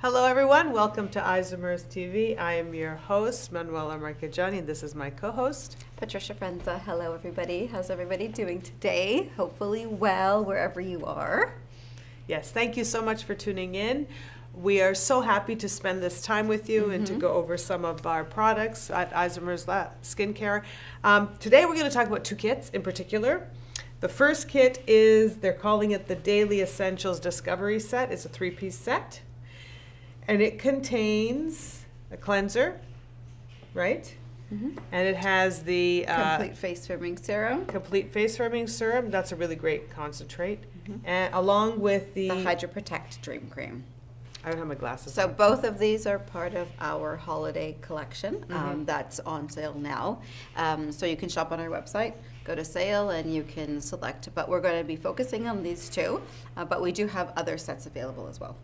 Hello everyone, welcome to Isomers TV. I am your host, Manuela Marcheggiani, and this is my co-host, Patricia Frenza. Hello everybody. How's everybody doing today? Hopefully well, wherever you are. Yes, thank you so much for tuning in. We are so happy to spend this time with you and to go over some of our products at Isomers Skincare. Today we're going to talk about two kits in particular. The first kit is, they're calling it the Daily Essentials Discovery Set. It's a 3-piece set. And it contains a cleanser, right? And it has the Complete face firming serum. complete face firming serum. That's a really great concentrate. And along with the Hydro Protect Dream Cream. I don't have my glasses So on. both of these are part of our holiday collection that's on sale now. So you can shop on our website, go to sale, and you can select. But we're going to be focusing on these two. But we do have other sets available as well.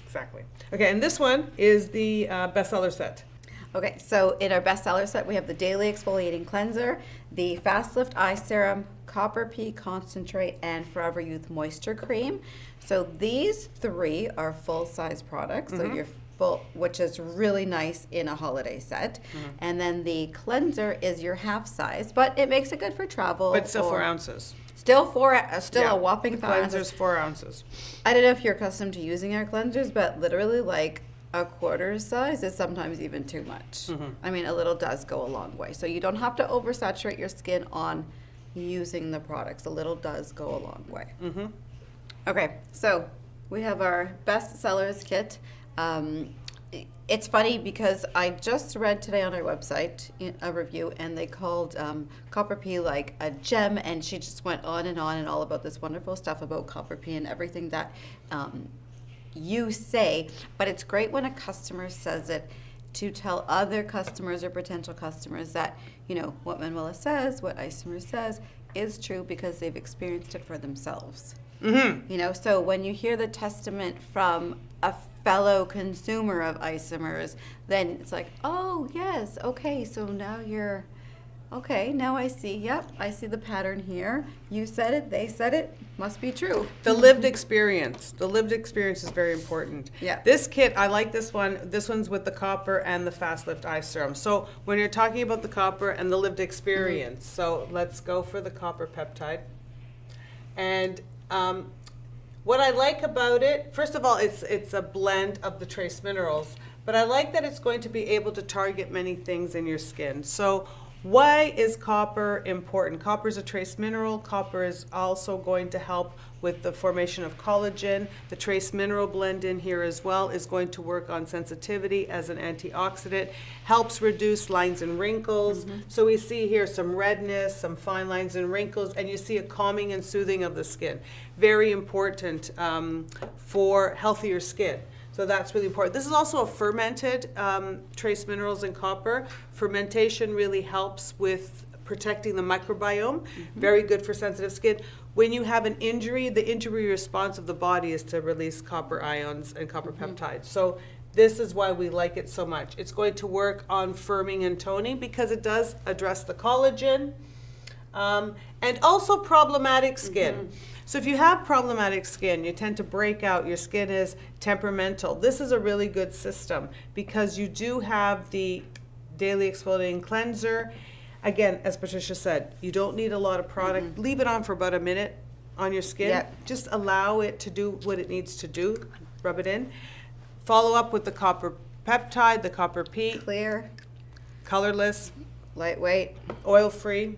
Exactly. Okay, and this one is the bestseller set. Okay, so in our bestseller set, we have the Daily Exfoliating Cleanser, the Fast Lift Eye Serum, Copper Pea Concentrate, and Forever Youth Moisture Cream. So these three are full-size products, so you're full, which is really nice in a holiday set. And then the cleanser is your half size, but it makes it good for travel. But still or- 4 ounces. Still a whopping The 5 cleanser's ounces. 4 ounces. I don't know if you're accustomed to using our cleansers, but literally like a quarter size is sometimes even too much. I mean, a little does go a long way. So you don't have to oversaturate your skin on using the products. A little does go a long way. Okay, so we have our best sellers kit. It's funny because I just read today on our website a review, and they called Copper Pea like a gem, and she just went on and all about this wonderful stuff about Copper Pea and everything that you say. But it's great when a customer says it to tell other customers or potential customers that, you know, what Manuela says, what Isomers says is true because they've experienced it for themselves. You know, so when you hear the testament from a fellow consumer of Isomers, then it's like, oh yes, okay, so now you're okay, now I see, yep, I see the pattern here. You said it, they said it, must be true. The lived experience. The lived experience is very important. Yeah. This kit, I like this one. This one's with the copper and the Fast Lift Eye Serum. So when you're talking about the copper and the lived experience, so let's go for the copper peptide. And what I like about it, first of all, it's a blend of the trace minerals, but I like that it's going to be able to target many things in your skin. So why is copper important? Copper is a trace mineral. Copper is also going to help with the formation of collagen. The trace mineral blend in here as well is going to work on sensitivity as an antioxidant, helps reduce lines and wrinkles. So we see here some redness, some fine lines and wrinkles, and you see a calming and soothing of the skin. Very important for healthier skin. So that's really important. This is also a fermented trace minerals in copper. Fermentation really helps with protecting the microbiome. Very good for sensitive skin. When you have an injury, the injury response of the body is to release copper ions and copper peptides. So this is why we like it so much. It's going to work on firming and toning because it does address the collagen and also problematic skin. So if you have problematic skin, you tend to break out, your skin is temperamental. This is a really good system because you do have the Daily Exfoliating Cleanser. Again, as Patricia said, you don't need a lot of product. Leave it on for about a minute on your skin. Yep. Just allow it to do what it needs to do. Rub it in. Follow up with the copper peptide, the copper pea, Clear, colorless, lightweight, oil-free,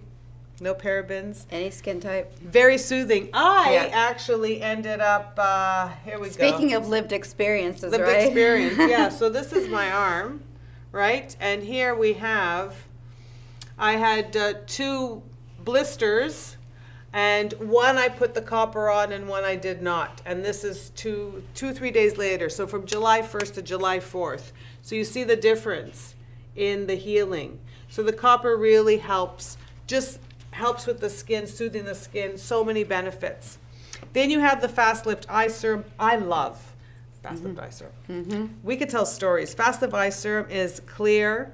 no parabens. any skin type. Very soothing. I Yeah. actually ended up, here we go. Speaking of lived experiences, Lived right? experience, yeah. So this is my arm, right? And here we have, I had 2 blisters, and one I put the copper on and one I did not. And this is 3 days later. So from July 1st to July 4th. So you see the difference in the healing. So the copper really helps with the skin, soothing the skin, so many benefits. Then you have the Fast Lift Eye Serum. I love Fast Lift Eye Serum. We could tell stories. Fast Lift Eye Serum is clear,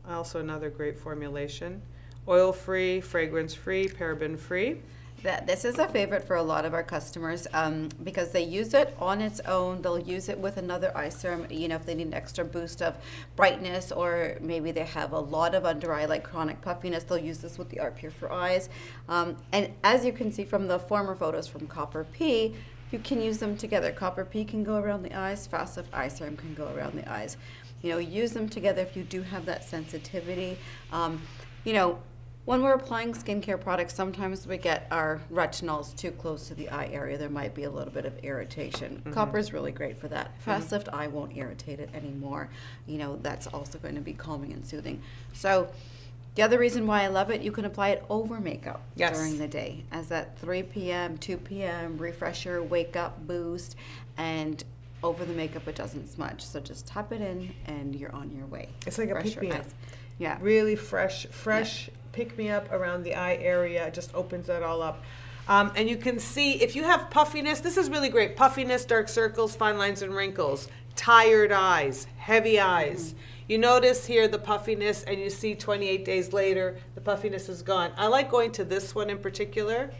also another great formulation, oil-free, fragrance-free, paraben-free. This is a favorite for a lot of our customers because they use it on its own. They'll use it with another eye serum, if they need an extra boost of brightness, or maybe they have a lot of under eye, like chronic puffiness. They'll use this with the Art Pure for Eyes. And as you can see from the former photos from Copper P, you can use them together. Copper P can go around the eyes. Fast Lift Eye Serum can go around the eyes. Use them together if you do have that sensitivity. When we're applying skincare products, sometimes we get our retinols too close to the eye area. There might be a little bit of irritation. Copper is really great for that. Fast Lift Eye won't irritate it anymore. That's also going to be calming and soothing. So the other reason why I love it, you can apply it over makeup during the day as that 3 p.m., 2 p.m. refresher, wake up boost, and over the makeup it doesn't smudge. So just tap it in and you're on your way. It's like a pick-me-up. Yeah. Really fresh. Yeah. Pick-me-up around the eye area. It just opens it all up. And you can see if you have puffiness, this is really great. Puffiness, dark circles, fine lines and wrinkles, tired eyes, heavy eyes. You notice here the puffiness, and you see 28 days later, the puffiness is gone. I like going to this one in particular.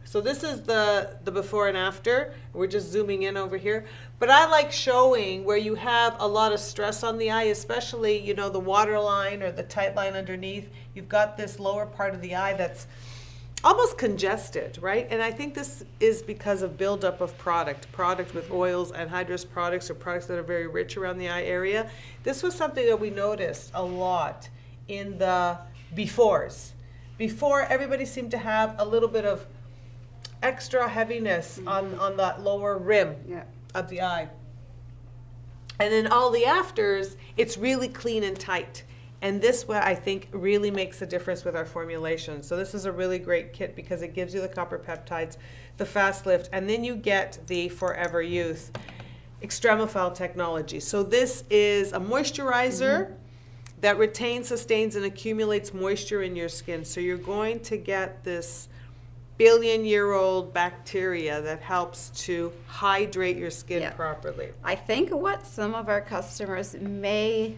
So this is the before and after. We're just zooming in over here. But I like showing where you have a lot of stress on the eye, especially, the waterline or the tight line underneath. You've got this lower part of the eye that's almost congested, right? And I think this is because of buildup of product with oils, anhydrous products, or products that are very rich around the eye area. This was something that we noticed a lot in the befores. Before, everybody seemed to have a little bit of extra heaviness on that lower rim of the eye. And then all the afters, it's really clean and tight. And this way, I think, really makes a difference with our formulation. So this is a really great kit because it gives you the copper peptides, the fast lift, and then you get the Forever Youth extremophile technology. So this is a moisturizer that retains, sustains, and accumulates moisture in your skin. So you're going to get this billion-year-old bacteria that helps to hydrate your skin properly. I think what some of our customers may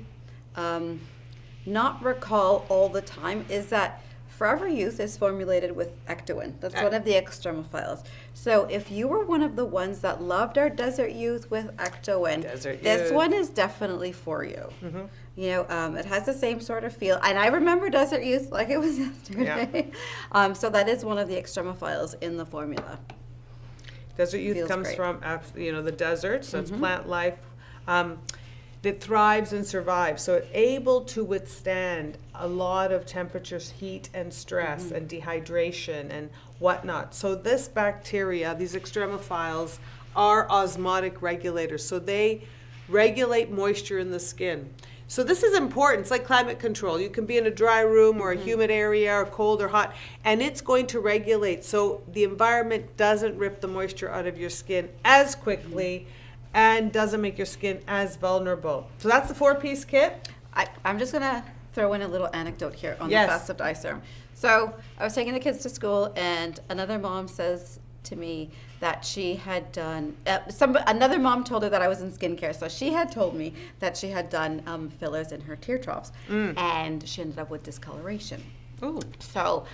not recall all the time is that Forever Youth is formulated with Ectoin. That's one of the extremophiles. So if you were one of the ones that loved our Desert Youth with Ectoin, this one is definitely for you. It has the same sort of feel. And I remember Desert Youth like it was yesterday. So that is one of the extremophiles in the formula. Desert Youth comes from the desert, so it's plant life. That thrives and survives, so it's able to withstand a lot of temperatures, heat and stress and dehydration and whatnot. So this bacteria, these extremophiles, are osmotic regulators. So they regulate moisture in the skin. So this is important. It's like climate control. You can be in a dry room or a humid area or cold or hot, and it's going to regulate. So the environment doesn't rip the moisture out of your skin as quickly and doesn't make your skin as vulnerable. So that's the 4-piece kit. I'm just going to throw in a little anecdote here on the Fast Lift Eye Serum. So I was taking the kids to school, and another mom says to me that she had done, another mom told her that I was in skincare, so she had told me that she had done fillers in her tear troughs, and she ended up with discoloration. Ooh. So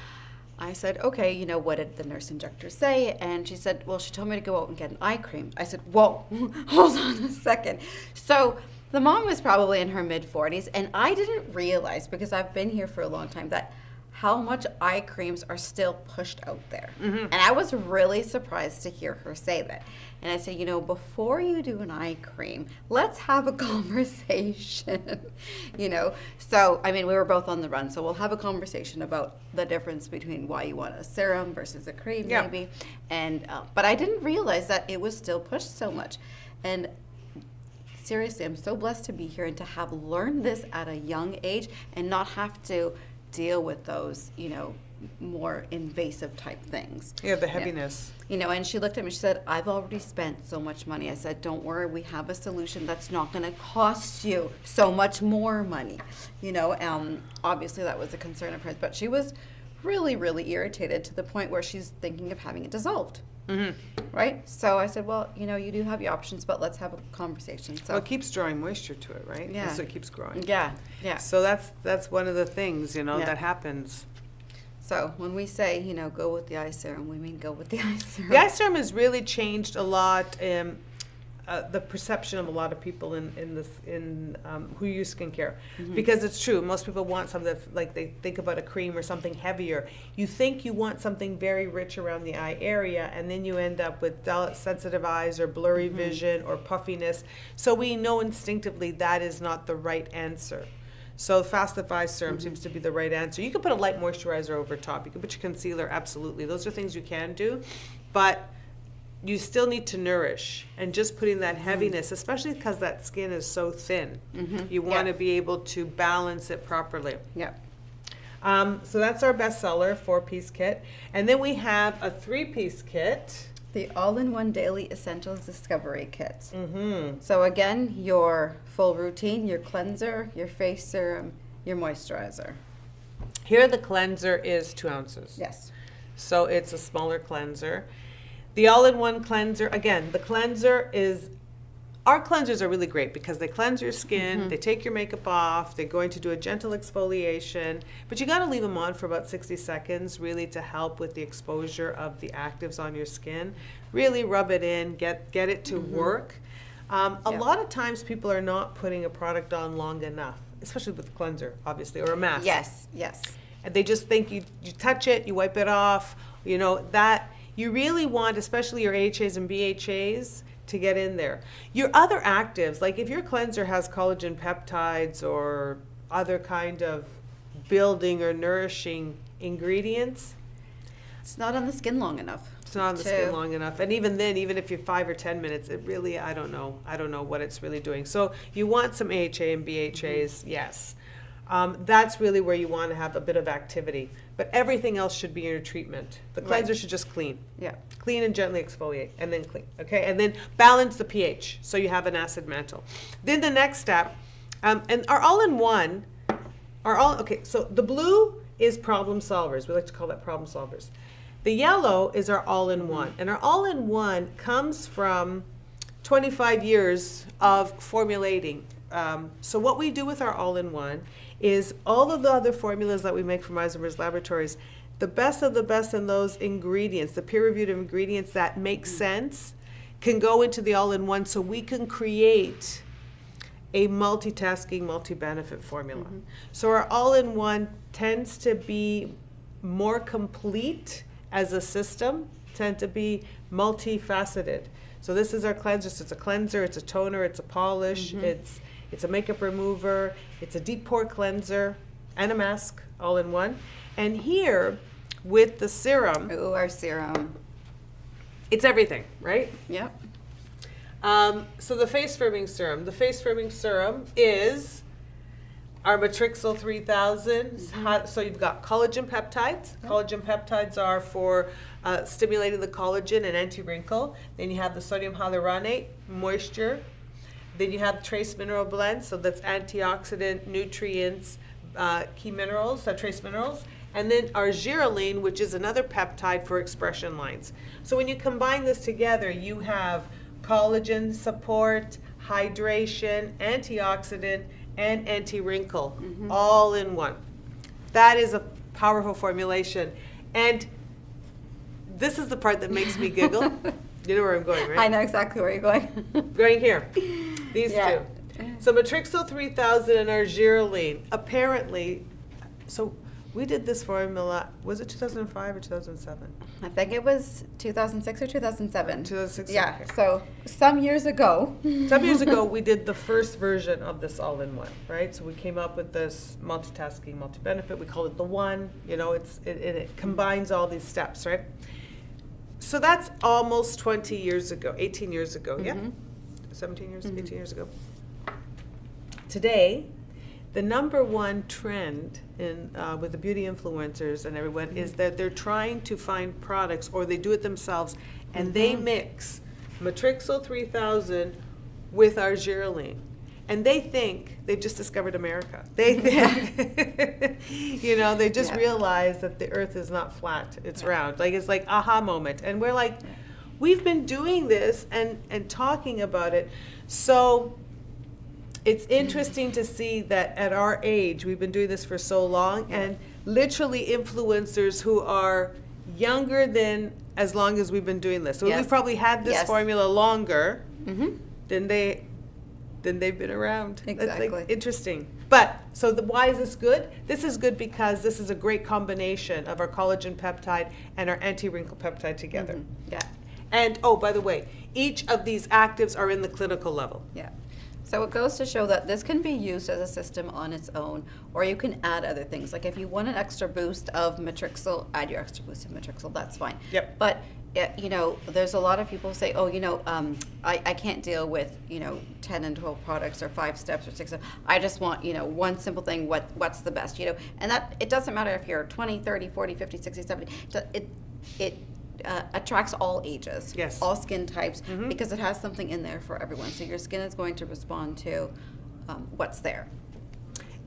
I said, okay, what did the nurse injector say? And she said, well, she told me to go out and get an eye cream. I said, whoa, hold on a second. So the mom was probably in her mid-40s, and I didn't realize, because I've been here for a long time, that how much eye creams are still pushed out there. And I was really surprised to hear her say that. And I said, before you do an eye cream, let's have a conversation, So, we were both on the run, so we'll have a conversation about the difference between why you want a serum versus a cream, maybe. And, but I didn't realize that it was still pushed so much. And seriously, I'm so blessed to be here and to have learned this at a young age and not have to deal with those, more invasive type things. The heaviness. And she looked at me, she said, I've already spent so much money. I said, don't worry, we have a solution that's not going to cost you so much more money. Obviously that was a concern of hers, but she was really, really irritated to the point where she's thinking of having it dissolved. Right? So I said, well, you do have your options, but let's have a conversation. So it keeps drawing moisture to it, right? So it keeps growing. Yeah. So that's one of the things, that happens. So when we say, go with the eye serum, we mean go with the eye serum. The eye serum has really changed a lot. The perception of a lot of people who use skincare, because it's true. Most people want something like they think about a cream or something heavier. You think you want something very rich around the eye area, and then you end up with sensitive eyes or blurry vision or puffiness. So we know instinctively that is not the right answer. So Fast Lift Eye Serum seems to be the right answer. You can put a light moisturizer over top. You can put your concealer, absolutely. Those are things you can do, but you still need to nourish, and just putting that heaviness, especially because that skin is so thin, you want to be able to balance it properly. Yep. So that's our bestseller 4-piece kit. And then we have a 3-piece kit. The All-in-One Daily Essentials Discovery Kit. So again, your full routine, your cleanser, your face serum, your moisturizer. Here the cleanser is 2 ounces. Yes. So it's a smaller cleanser. The all-in-one cleanser, again, our cleansers are really great because they cleanse your skin, they take your makeup off, they're going to do a gentle exfoliation, but you got to leave them on for about 60 seconds really to help with the exposure of the actives on your skin. Really rub it in, get it to work. A lot of times people are not putting a product on long enough, especially with a cleanser, obviously, or a mask. Yes. And they just think you touch it, you wipe it off, that. You really want, especially your AHAs and BHAs, to get in there. Your other actives, like if your cleanser has collagen peptides or other kind of building or nourishing ingredients, It's not on the skin long enough. it's not on the skin long enough. And even then, even if you're 5 or 10 minutes, it really, I don't know what it's really doing. So you want some AHA and BHAs, yes. That's really where you want to have a bit of activity. But everything else should be in your treatment. The cleanser should just clean. Yeah. Clean and gently exfoliate, and then clean, okay? And then balance the pH, so you have an acid mantle. Then the next step, and our all-in-one, okay, so the blue is problem solvers. We like to call that problem solvers. The yellow is our all-in-one. And our all-in-one comes from 25 years of formulating. So what we do with our all-in-one is all of the other formulas that we make from Isomers Laboratories, the best of the best in those ingredients, the peer-reviewed ingredients that make sense, can go into the all-in-one, so we can create a multitasking, multi-benefit formula. So our all-in-one tends to be more complete as a system, tend to be multifaceted. So this is our cleanser. So it's a cleanser, it's a toner, it's a polish, it's a makeup remover, it's a deep pore cleanser, and a mask all in one. And here, with the serum, Ooh, our serum. it's everything, right? Yep. So the face firming serum. The face firming serum is our Matrixyl 3000. So you've got collagen peptides. Collagen peptides are for stimulating the collagen and anti-wrinkle. Then you have the sodium hyaluronate, moisture. Then you have trace mineral blend, so that's antioxidant, nutrients, key minerals, trace minerals. And then our gyroline, which is another peptide for expression lines. So when you combine this together, you have collagen support, hydration, antioxidant, and anti-wrinkle, all in one. That is a powerful formulation. And this is the part that makes me giggle. You know where I'm going, right? I know exactly where you're going. Right here. These two. So Matrixyl 3000 and our gyroline. Apparently, so we did this formula, was it 2005 or 2007? I think it was 2006 or 2007. 2006. Yeah, okay. so some years ago. Some years ago, we did the first version of this all-in-one, right? So we came up with this multitasking, multi-benefit. We called it the one. It combines all these steps, right? So that's almost 20 years ago, 18 years ago, yeah? 17 years, 18 years ago. Today, the number one trend in with the beauty influencers and everyone is that they're trying to find products, or they do it themselves, and they mix Matrixyl 3000 with our gyroline. And they think they've just discovered America. They think, they just realized that the earth is not flat, it's round. It's like aha moment. And we're like, we've been doing this and talking about it. So it's interesting to see that at our age, we've been doing this for so long, and literally influencers who are younger than as long as we've been doing this. So Yes. we've probably had this Yes. formula longer Mm-hmm. than they've been around. That's Exactly. like interesting. But so why is this good? This is good because this is a great combination of our collagen peptide and our anti-wrinkle peptide together. Yeah. And oh, by the way, each of these actives are in the clinical level. Yeah. So it goes to show that this can be used as a system on its own, or you can add other things. Like if you want an extra boost of matrixyl, add your extra boost of matrixyl, that's fine. Yep. But, you know, there's a lot of people who say, oh, you know, I can't deal with, 10 and 12 products or 5 steps or 6 steps. I just want, one simple thing, what's the best, And that, it doesn't matter if you're 20, 30, 40, 50, 60, 70. It attracts all ages, Yes. all skin types, because it has something in there for everyone. So your skin is going to respond to what's there.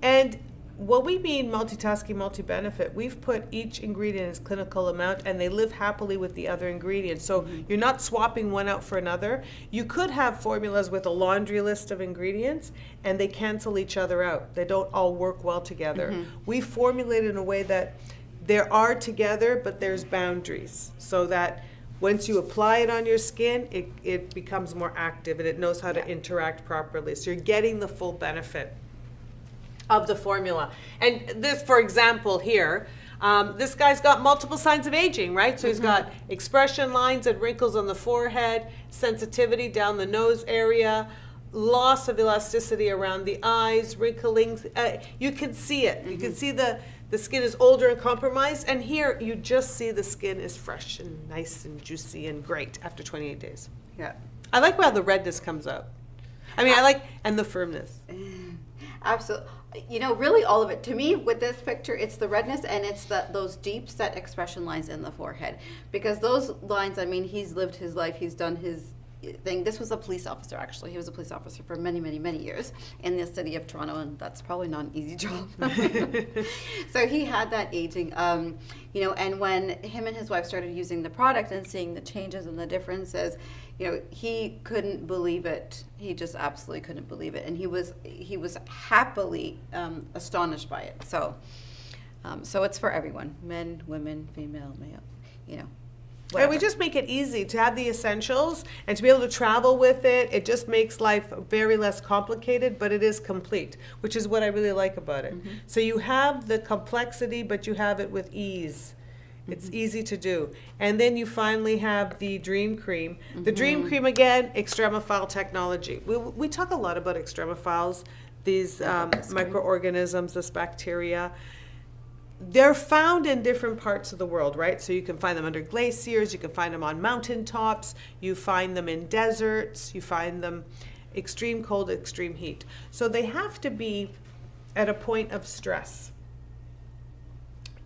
And what we mean multitasking, multi-benefit, we've put each ingredient in its clinical amount and they live happily with the other ingredients. So you're not swapping one out for another. You could have formulas with a laundry list of ingredients and they cancel each other out. They don't all work well together. We formulate in a way that there are together, but there's boundaries, so that once you apply it on your skin, it becomes more active and it knows how to interact properly. So you're getting the full benefit of the formula. And this, for example, here, this guy's got multiple signs of aging, right? So he's got expression lines and wrinkles on the forehead, sensitivity down the nose area, loss of elasticity around the eyes, wrinkling. You can see it. You can see the skin is older and compromised, and here you just see the skin is fresh and nice and juicy and great after 28 days. Yeah. I like how the redness comes out. I mean, I like, and the firmness. Absolutely. Really all of it. To me, with this picture, it's the redness and it's those deep set expression lines in the forehead. Because those lines, I mean, he's lived his life, he's done his thing. This was a police officer, actually. He was a police officer for many, many, many years in the city of Toronto, and that's probably not an easy job. So he had that aging, and when him and his wife started using the product and seeing the changes and the differences, he couldn't believe it. He just absolutely couldn't believe it, and he was happily astonished by it. So it's for everyone: men, women, female, male. And we just make it easy to have the essentials and to be able to travel with it. It just makes life very less complicated, but it is complete, which is what I really like about it. So you have the complexity, but you have it with ease. It's easy to do. And then you finally have the Dream Cream. The Dream Cream, again, extremophile technology. We talk a lot about extremophiles, these microorganisms, this bacteria. They're found in different parts of the world, right? So you can find them under glaciers, you can find them on mountaintops, you find them in deserts, you find them extreme cold, extreme heat. So they have to be at a point of stress.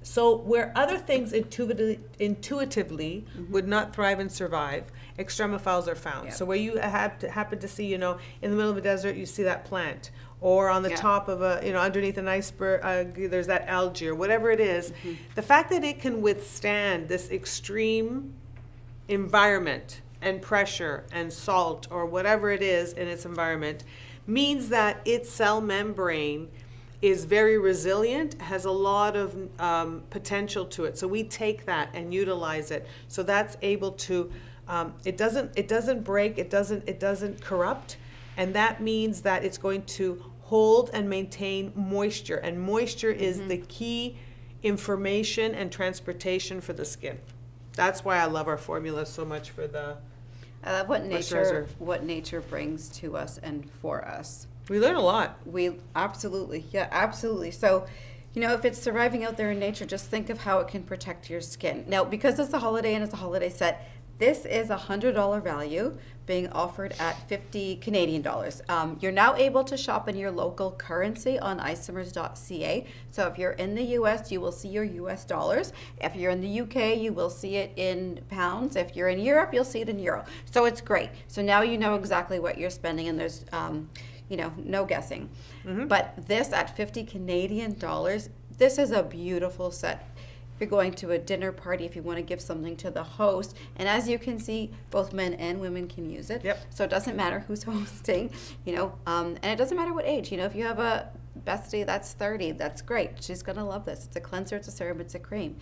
So where other things intuitively would not thrive and survive, extremophiles are found. Yep. So where you happen to see, in the middle of a desert, you see that plant. Or on the top of underneath an iceberg, there's that algae or whatever it is. The fact that it can withstand this extreme environment and pressure and salt or whatever it is in its environment means that its cell membrane is very resilient, has a lot of potential to it. So we take that and utilize it. So that's able to, it doesn't break, it doesn't corrupt, and that means that it's going to hold and maintain moisture, and moisture is the key information and transportation for the skin. That's why I love our formula so much for the I love what moisturizer. nature brings to us and for us. We learn a lot. We absolutely. So, if it's surviving out there in nature, just think of how it can protect your skin. Now, because it's a holiday and it's a holiday set, this is a $100 value being offered at 50 Canadian dollars. You're now able to shop in your local currency on isomers.ca. So if you're in the US, you will see your US dollars. If you're in the UK, you will see it in pounds. If you're in Europe, you'll see it in euro. So it's great. So now you know exactly what you're spending, and there's no guessing. But this at 50 Canadian dollars, this is a beautiful set. If you're going to a dinner party, if you want to give something to the host. And as you can see, both men and women can use it. Yep. So it doesn't matter who's hosting, and it doesn't matter what age. If you have a bestie that's 30, that's great. She's going to love this. It's a cleanser, it's a serum, it's a cream,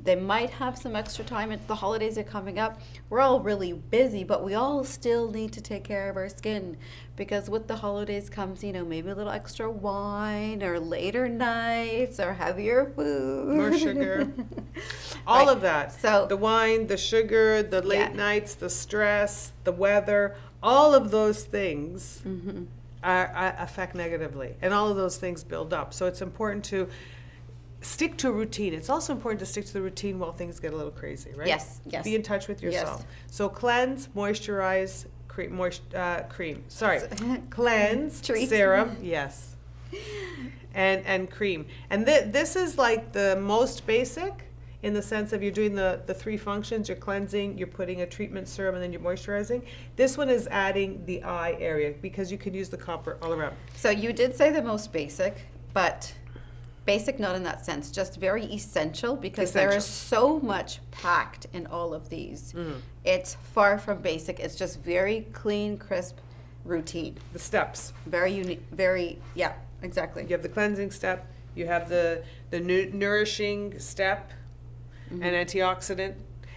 They might have some extra time. It's the holidays are coming up. We're all really busy, but we all still need to take care of our skin, because with the holidays comes, maybe a little extra wine or later nights or heavier food. More sugar. All Right. of that. So The wine, the sugar, the late nights, the stress, the weather, all of those things are affect negatively. And all of those things build up. So it's important to stick to a routine. It's also important to stick to the routine while things get a little crazy, right? Yes. Be in touch with yourself. Yes. So cleanse, moisturize, cream. Sorry. Cleanse, Treat. serum, yes. And cream. And this is like the most basic, in the sense of you're doing the three functions. You're cleansing, you're putting a treatment serum, and then you're moisturizing. This one is adding the eye area, because you can use the copper all around. So you did say the most basic, but basic not in that sense, just very essential, because there is so much packed in all of these. It's far from basic. It's just very clean, crisp routine. The steps. Very unique, yeah, exactly. You have the cleansing step, you have the nourishing step, and antioxidant,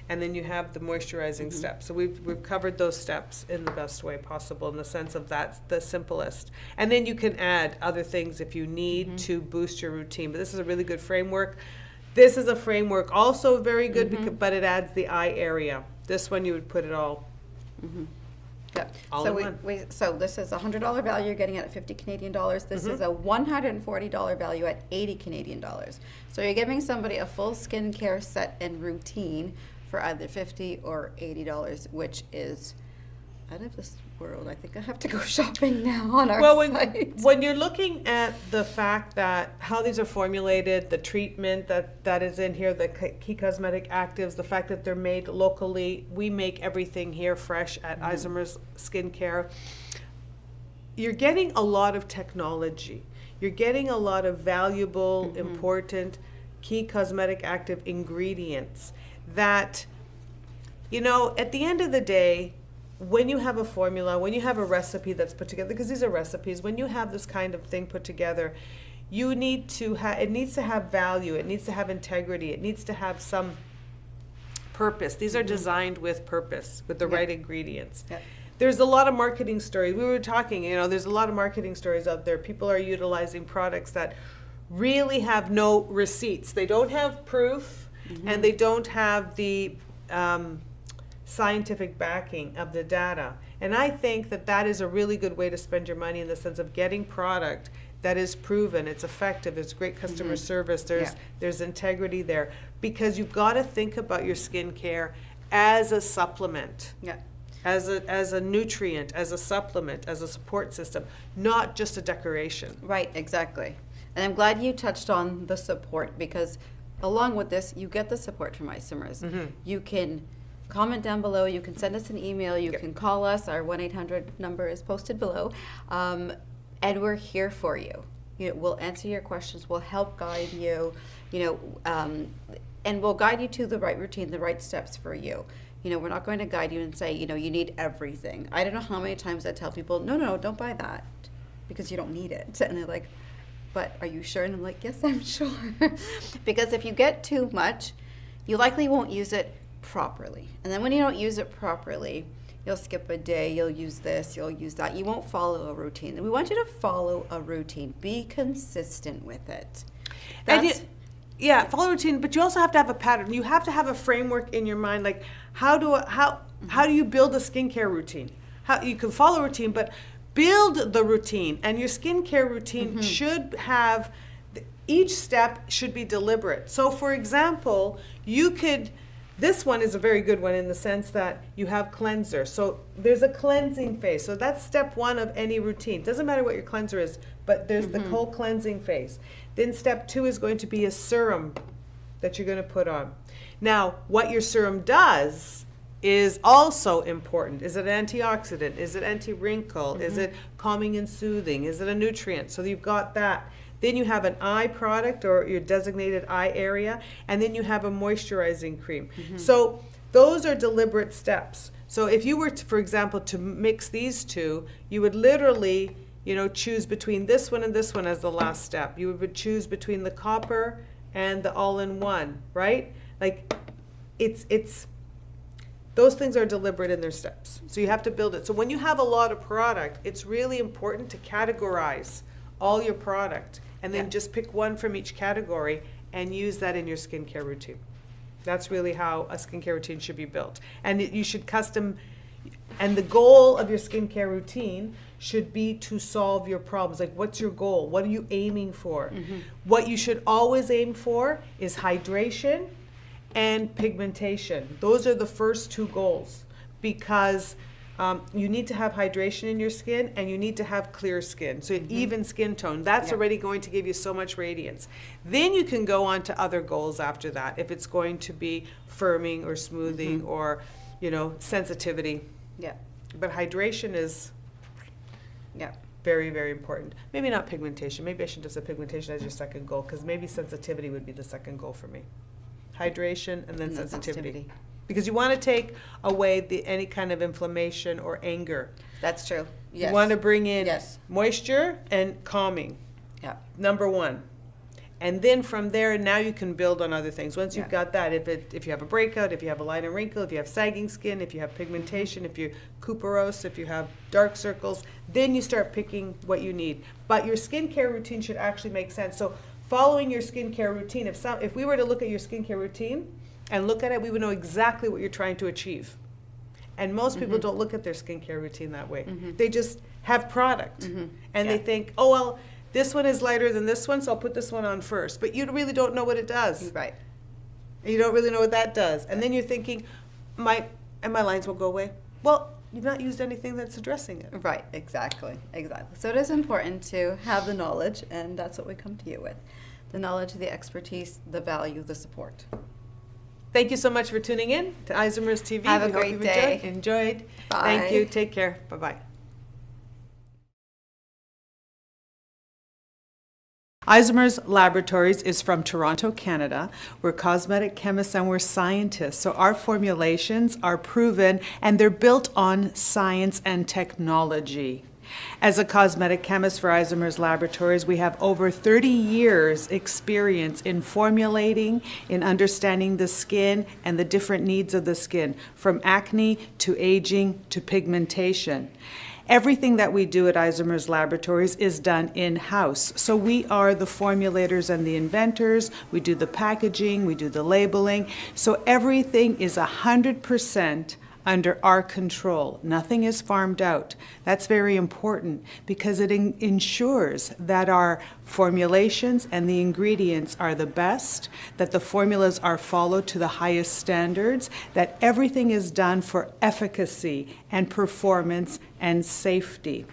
and then you have the moisturizing step. So we've covered those steps in the best way possible, in the sense of that's the simplest. And then you can add other things if you need to boost your routine. But this is a really good framework. This is a framework also very good, but it adds the eye area. This one you would put it all. Yeah. All So in one. so this is a $100 value, you're getting it at 50 Canadian dollars. This is a $140 value at 80 Canadian dollars. So you're giving somebody a full skincare set and routine for either $50 or $80, which is out of this world. I think I have to go shopping now on our site. When you're looking at the fact that how these are formulated, the treatment that is in here, the key cosmetic actives, the fact that they're made locally, we make everything here fresh at Isomers Skincare. You're getting a lot of technology. You're getting a lot of valuable, important key cosmetic active ingredients that, at the end of the day, when you have a formula, when you have a recipe that's put together, because these are recipes, when you have this kind of thing put together, you need to it needs to have value, it needs to have integrity, it needs to have some purpose. These are designed with purpose, with the right ingredients. There's a lot of marketing stories. We were talking, there's a lot of marketing stories out there. People are utilizing products that really have no receipts. They don't have proof, and they don't have the scientific backing of the data. And I think that is a really good way to spend your money, in the sense of getting product that is proven, it's effective, it's great customer service, there's integrity there. Because you've got to think about your skincare as a supplement. As a nutrient, as a supplement, as a support system, not just a decoration. Right, exactly. And I'm glad you touched on the support, because along with this, you get the support from Isomers. You can comment down below, you can send us an email, you can call us, our 1-800 number is posted below, and we're here for you. We'll answer your questions, we'll help guide you, and we'll guide you to the right routine, the right steps for you. We're not going to guide you and say, you need everything. I don't know how many times I tell people, no, don't buy that, because you don't need it. And they're like, but are you sure? And I'm like, yes, I'm sure. Because if you get too much, you likely won't use it properly. And then when you don't use it properly, you'll skip a day, you'll use this, you'll use that. You won't follow a routine. And we want you to follow a routine. Be consistent with it. Follow a routine, but you also have to have a pattern. You have to have a framework in your mind, like how do you build a skincare routine? How you can follow a routine, but build the routine. And your skincare routine should have, each step should be deliberate. So for example, this one is a very good one, in the sense that you have cleanser. So there's a cleansing phase. So that's step one of any routine. Doesn't matter what your cleanser is, but there's the whole cleansing phase. Then step two is going to be a serum that you're going to put on. Now, what your serum does is also important. Is it an antioxidant? Is it anti-wrinkle? Is it calming and soothing? Is it a nutrient? So you've got that. then you have an eye product or your designated eye area, and then you have a moisturizing cream. So those are deliberate steps. So if you were to, for example, to mix these two, you would literally, choose between this one and this one as the last step. You would choose between the copper and the all-in-one, right? Like it's those things are deliberate in their steps. So you have to build it. So when you have a lot of product, it's really important to categorize all your product and then just pick one from each category and use that in your skincare routine. That's really how a skincare routine should be built. And you should and the goal of your skincare routine should be to solve your problems. Like, what's your goal? What are you aiming for? What you should always aim for is hydration and pigmentation. Those are the first two goals, because you need to have hydration in your skin and you need to have clear skin. So even skin tone, that's already going to give you so much radiance. Then you can go on to other goals after that, if it's going to be firming or smoothing or, sensitivity. Yeah. But hydration is very, very important. Maybe not pigmentation. Maybe I should just have pigmentation as your second goal, because maybe sensitivity would be the second goal for me. Hydration and then sensitivity. Because you want to take away any kind of inflammation or anger. That's true. Yes. You want to bring in moisture and calming. Yeah. Number one. And then from there, now you can build on other things. Once you've got that, if you have a breakout, if you have a line and wrinkle, if you have sagging skin, if you have pigmentation, if you're cuperose, if you have dark circles, then you start picking what you need. But your skincare routine should actually make sense. So following your skincare routine, if we were to look at your skincare routine and look at it, we would know exactly what you're trying to achieve. And most people don't look at their skincare routine that way. They just have product. And they think, oh, well, this one is lighter than this one, so I'll put this one on first. But you really don't know what it does. Right. You don't really know what that does. And then you're thinking, my lines will go away. Well, you've not used anything that's addressing it. Right, exactly. So it is important to have the knowledge, and that's what we come to you with. The knowledge, the expertise, the value, the support. Thank you so much for tuning in to Isomers TV. Have a great day. Enjoyed. Bye. Thank you. Take care. Bye-bye. Isomers Laboratories is from Toronto, Canada. We're cosmetic chemists and we're scientists. So our formulations are proven and they're built on science and technology. As a cosmetic chemist for Isomers Laboratories, we have over 30 years experience in formulating, in understanding the skin and the different needs of the skin, from acne to aging to pigmentation. Everything that we do at Isomers Laboratories is done in-house. So we are the formulators and the inventors. We do the packaging, we do the labeling. So everything is 100% under our control. Nothing is farmed out. That's very important because it ensures that our formulations and the ingredients are the best, that the formulas are followed to the highest standards, that everything is done for efficacy and performance and safety.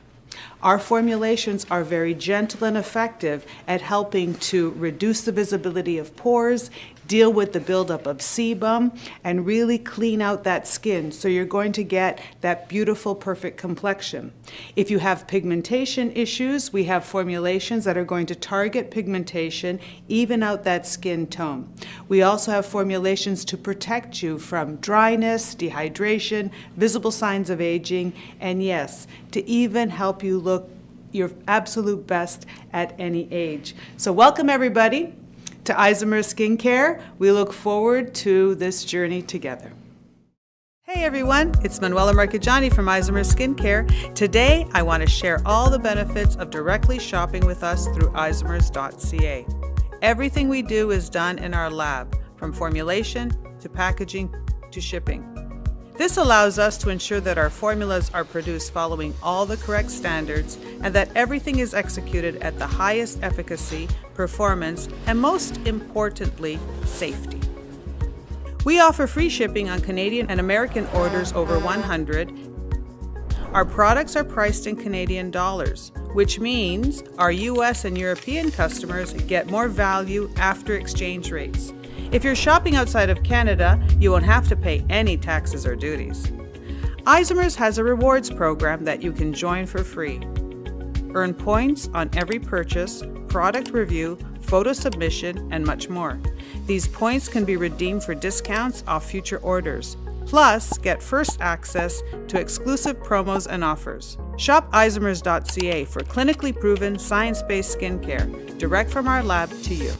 Our formulations are very gentle and effective at helping to reduce the visibility of pores, deal with the buildup of sebum, and really clean out that skin so you're going to get that beautiful, perfect complexion. If you have pigmentation issues, we have formulations that are going to target pigmentation, even out that skin tone. We also have formulations to protect you from dryness, dehydration, visible signs of aging, and yes, to even help you look your absolute best at any age. So welcome everybody to Isomers Skincare. We look forward to this journey together. Hey everyone, it's Manuela Marchigiani from Isomers Skincare. Today I want to share all the benefits of directly shopping with us through isomers.ca. Everything we do is done in our lab, from formulation to packaging to shipping. This allows us to ensure that our formulas are produced following all the correct standards and that everything is executed at the highest efficacy, performance, and most importantly, safety. We offer free shipping on Canadian and American orders over 100. Our products are priced in Canadian dollars, which means our US and European customers get more value after exchange rates. If you're shopping outside of Canada, you won't have to pay any taxes or duties. Isomers has a rewards program that you can join for free. Earn points on every purchase, product review, photo submission, and much more. These points can be redeemed for discounts off future orders. Plus, get first access to exclusive promos and offers. Shop isomers.ca for clinically proven, science-based skincare, direct from our lab to you.